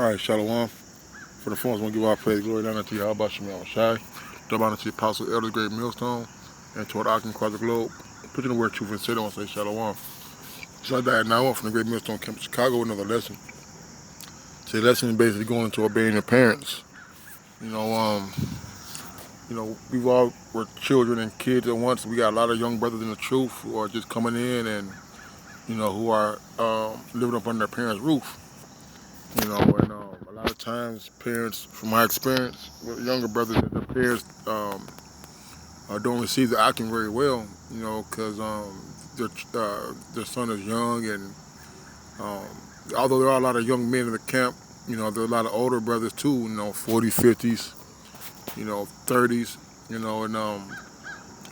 All right, Shalom. For the phones, I want to give all praise, glory, and honor to Yahweh Shemel Shai. Double honor to the Apostle Elder Great Millstone, and to our Akim across the globe. Put in the word truth and sit on, say Shalom. So I died now from the Great Millstone Camp, Chicago, with another lesson. So the lesson is basically going into obeying your parents. You know, um, we've all were children and kids at once. We got a lot of young brothers in the truth who are just coming in and who are living up under their parents' roof. A lot of times parents, from my experience with younger brothers, the parents don't receive the acting very well, because their son is young, and um, although there are a lot of young men in the camp, there are a lot of older brothers too, 40s, 50s, 30s,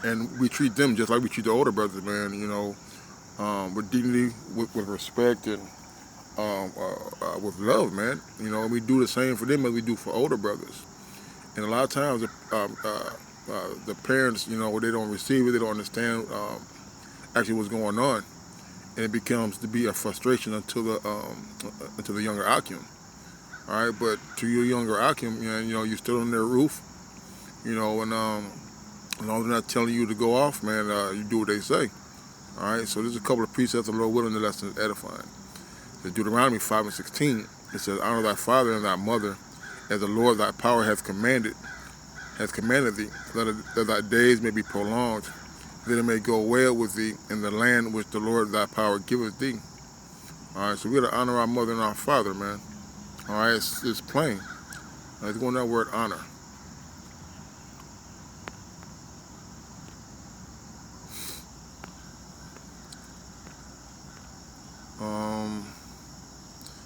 and we treat them just like we treat the older brothers, man, with dignity, with respect, and with love, man. And we do the same for them as we do for older brothers. And a lot of times, the parents, they don't receive it, they don't understand actually what's going on, and it becomes to be a frustration until the younger Akim. All right, but to your younger Akim, you're still on their roof, and all they're not telling you to go off, man, you do what they say. All right, so there's a couple of precepts of the Lord willing, the lesson is edifying. In Deuteronomy 5:16, it says, "Honor thy father and thy mother, as the Lord thy power hath commanded thee, that thy days may be prolonged, that it may go well with thee in the land which the Lord thy power giveth thee." All right, so we got to honor our mother and our father, man. All right, it's plain. Let's go on that word honor.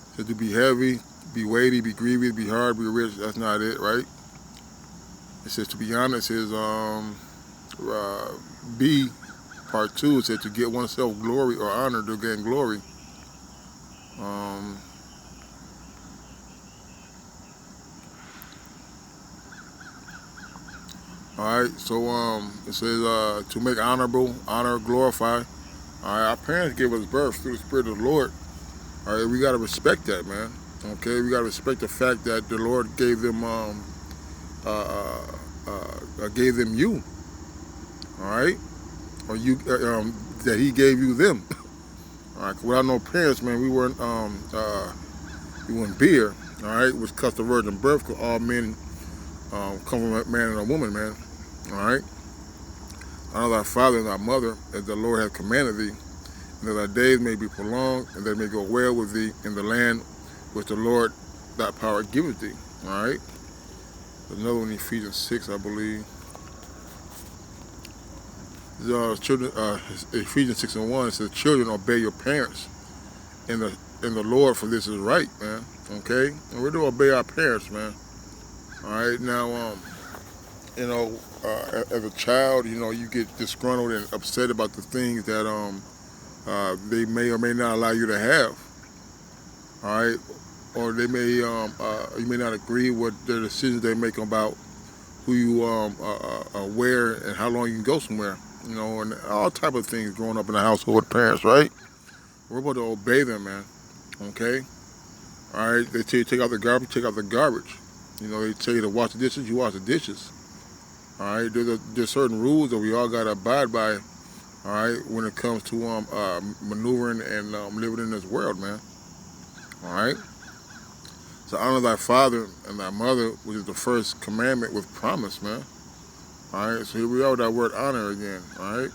It says to be heavy, be weighty, be grievous, be hard, be rich. That's not it, right? It says to be honest. It says B, part 2, it says to get oneself glory or honor, to gain glory. All right, so it says to make honorable, honor, glorify. All right, our parents gave us birth through the Spirit of the Lord. All right, we got to respect that, man. Okay, we got to respect the fact that the Lord gave them you. All right, or you that He gave you them. All right, without no parents, man, we weren't beer. All right, which cuts the virgin birth, because all men come from a man and a woman, man. All right, honor thy father and thy mother, as the Lord hath commanded thee, and that thy days may be prolonged, and that it may go well with thee in the land which the Lord thy power giveth thee. All right. There's another one in Ephesians 6, I believe. Ephesians 6:1, it says, "Children, obey your parents in the Lord, for this is right," man. Okay, and we're to obey our parents, man. All right. Now, as a child, you get disgruntled and upset about the things that they may or may not allow you to have. All right, or they may you may not agree with the decisions they make about who you where and how long you can go somewhere. And all type of things growing up in a household with parents, right? We're supposed to obey them, man. Okay. All right. They tell you to take out the garbage, take out the garbage. They tell you to wash the dishes, you wash the dishes. All right. There's certain rules that we all gotta abide by. All right. When it comes to maneuvering and living in this world, man. All right. So honor thy father and thy mother, which is the first commandment with promise, man. All right. So here we are with that word honor again. All right.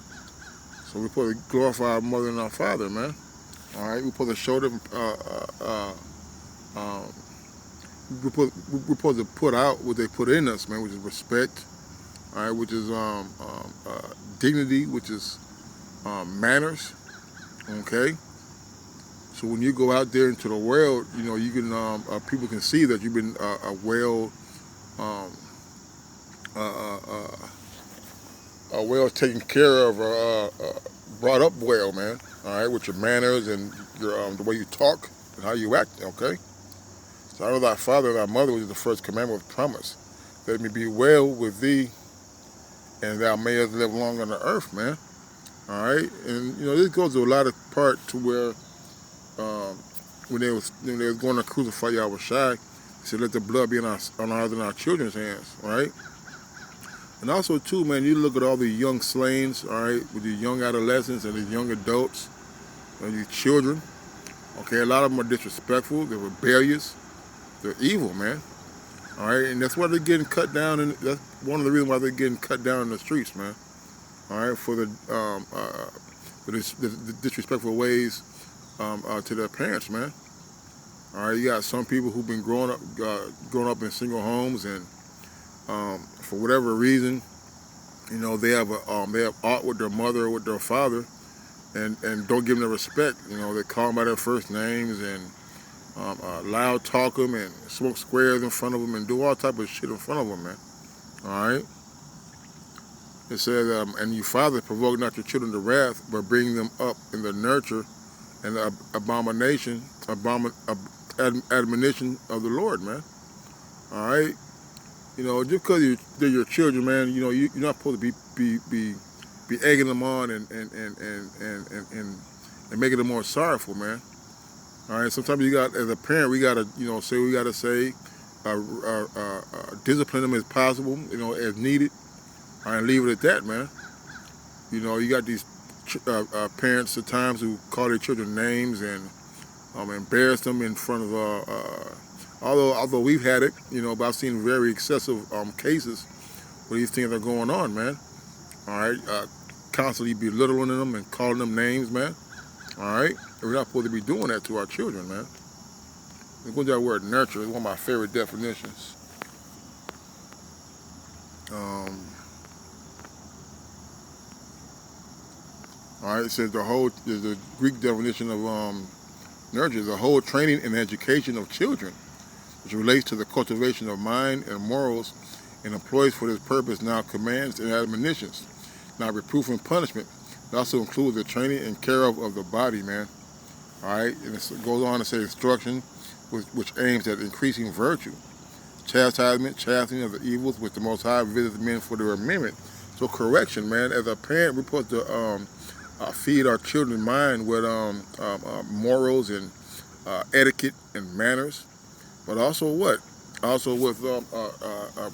So we're supposed to glorify our mother and our father, man. All right. We're supposed to show them. We're supposed to put out what they put in us, man, which is respect. All right. Which is dignity, which is manners. Okay. So when you go out there into the world, you can people can see that you've been well taken care of, brought up well, man. All right, with your manners and your the way you talk and how you act. Okay. So honor thy father and thy mother, which is the first commandment with promise, that it may be well with thee, and thou mayest live long on the earth, man. All right, and this goes to a lot of part to where when they was going to crucify Yahushua, he said, "Let the blood be on ours and our children's hands." Right. And also too, man, you look at all the young slains, all right, with the young adolescents and the young adults and these children. Okay, a lot of them are disrespectful, they're rebellious, they're evil, man. All right, and that's why they're getting cut down, and that's one of the reasons why they're getting cut down in the streets, man. All right, for the disrespectful ways to their parents, man. All right, you got some people who've been growing up in single homes, and for whatever reason, you know, they have art with their mother or with their father, and don't give them the respect. You know, they call them by their first names and loud talk them and smoke squares in front of them and do all type of shit in front of them, man. All right. It says, and you fathers provoke not your children to wrath, but bring them up in the nurture and the admonition of the Lord, man. All right. You know, just because they're your children, man, you know, you're not supposed to be egging them on and making them more sorrowful, man. All right. Sometimes you got, as a parent, we gotta, you know, say discipline them as possible, you know, as needed. All right, leave it at that, man. You know, you got these parents at times who call their children names and embarrass them in front of. Although we've had it, you know, but I've seen very excessive cases where these things are going on, man. All right, constantly belittling them and calling them names, man. All right, we're not supposed to be doing that to our children, man. Let's go to that word nurture. It's one of my favorite definitions. All right, it says the Greek definition of nurture is the whole training and education of children, which relates to the cultivation of mind and morals and employs for this purpose now commands and admonitions, not reproof and punishment. It also includes the training and care of the body, man. All right, and it goes on to say instruction, which aims at increasing virtue, chastisement, chastening of the evils which the Most High visits men for their amendment. So correction, man. As a parent, we're supposed to feed our children's mind with morals and etiquette and manners, but also what? Also with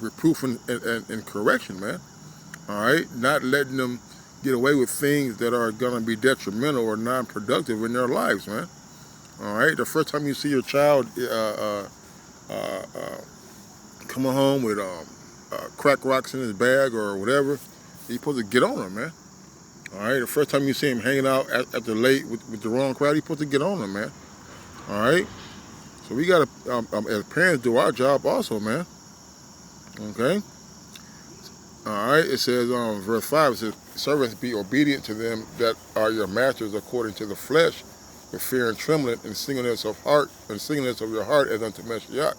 reproof and correction, man. All right, not letting them get away with things that are going to be detrimental or non-productive in their lives, man. All right, the first time you see your child coming home with crack rocks in his bag or whatever, you're supposed to get on him, man. All right, the first time you see him hanging out at the lake with the wrong crowd, you're supposed to get on him, man. All right, so we got to, as parents, do our job also, man. Okay. All right, it says, verse 5, it says, servants, be obedient to them that are your masters according to the flesh, with fear and trembling and singleness of heart, and singleness of your heart as unto Mashiach.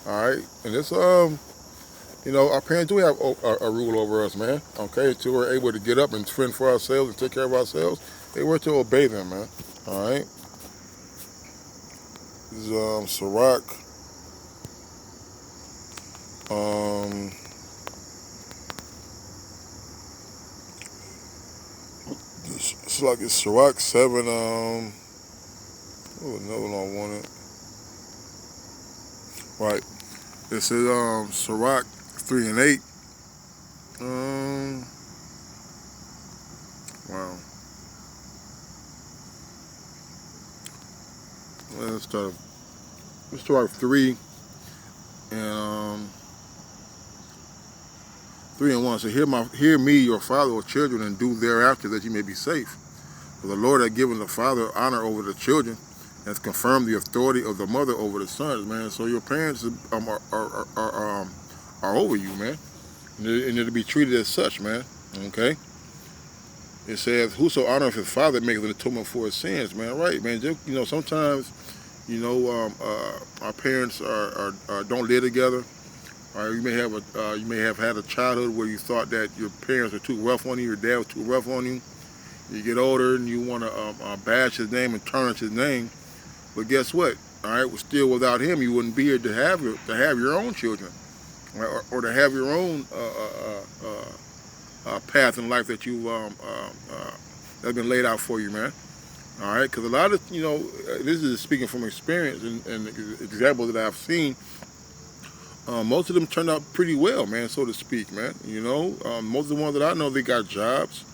All right, and it's, you know, our parents do have a rule over us, man. Okay, until we're able to get up and fend for ourselves and take care of ourselves, they were to obey them, man. All right. This is Sirach. It's like it's Sirach 7. Oh, another one I wanted. Right. This is Sirach 3 and 8. Wow. Let's start 3 and 3 and 1. So hear me, your father or children, and do thereafter that you may be safe. For the Lord hath given the father honor over the children, and has confirmed the authority of the mother over the sons, man. So your parents are over you, man, and they're to be treated as such, man. Okay. It says, "Whoso honoreth his father maketh an atonement for his sins," man. Right, man. Just, you know, sometimes, you know, our parents don't live together. You may have had a childhood where you thought that your parents were too rough on you, your dad was too rough on you. You get older and you want to bash his name and tarnish his name, but guess what? All right, well, still without him, you wouldn't be here to have your own children, right? or to have your own path in life that you that's been laid out for you, man. All right, because a lot of this is speaking from experience and examples that I've seen. Most of them turned out pretty well, man, so to speak, man. Most of the ones that I know, they got jobs.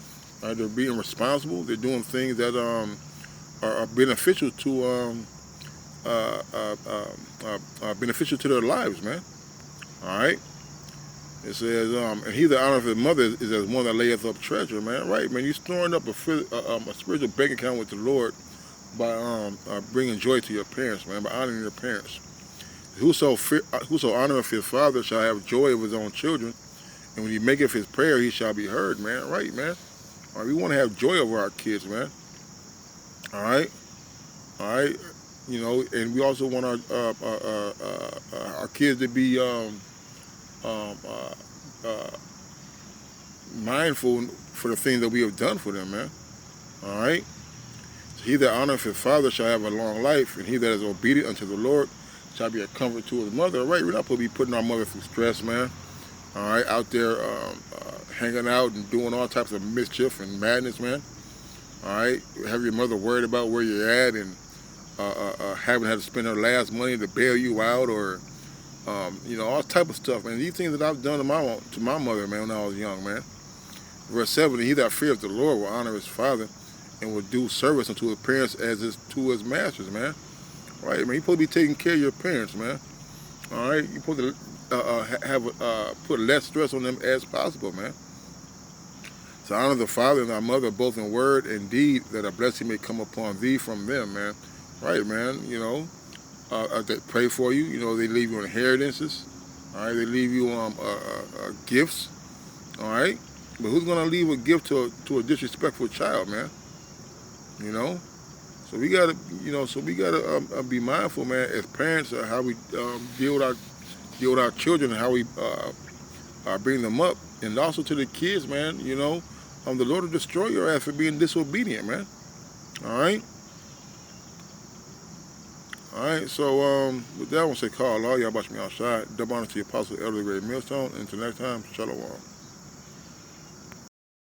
They're being responsible. They're doing things that are beneficial to beneficial to their lives, man. All right. It says, and he that honoreth his mother is as one that layeth up treasure, man. Right, man. You're storing up a spiritual bank account with the Lord by bringing joy to your parents, man, by honoring your parents. Whoso honoreth his father shall have joy of his own children, and when he maketh his prayer, he shall be heard, man. Right, man. All right, we want to have joy over our kids, man. All right, all right. And we also want our kids to be um, uh, uh, mindful for the things that we have done for them, man. All right. He that honoreth his father shall have a long life, and he that is obedient unto the Lord shall be a comfort to his mother. All right, we're not supposed to be putting our mother through stress, man. All right, out there hanging out and doing all types of mischief and madness, man. All right, have your mother worried about where you're at and having had to spend her last money to bail you out, or all type of stuff, man. These things that I've done to my mother, man, when I was young, man. Verse 7: He that feareth the Lord will honor his father, and will do service unto his parents to his masters, man. All right, man. You supposed to be taking care of your parents, man. All right, you supposed to put less stress on them as possible, man. To honor the father and thy mother both in word and deed, that a blessing may come upon thee from them, man. Right, man. They pray for you. They leave you inheritances. All right, they leave you gifts. All right, but who's gonna leave a gift to a disrespectful child, man? You know. So we gotta be mindful, man, as parents, of how we deal with our children and how we bring them up, and also to the kids, man. The Lord will destroy your ass for being disobedient, man. All right. All right, so with that, I want to say, call all y'all watch me outside. Double honor to the apostle, elder, great millstone. Until next time, shalom.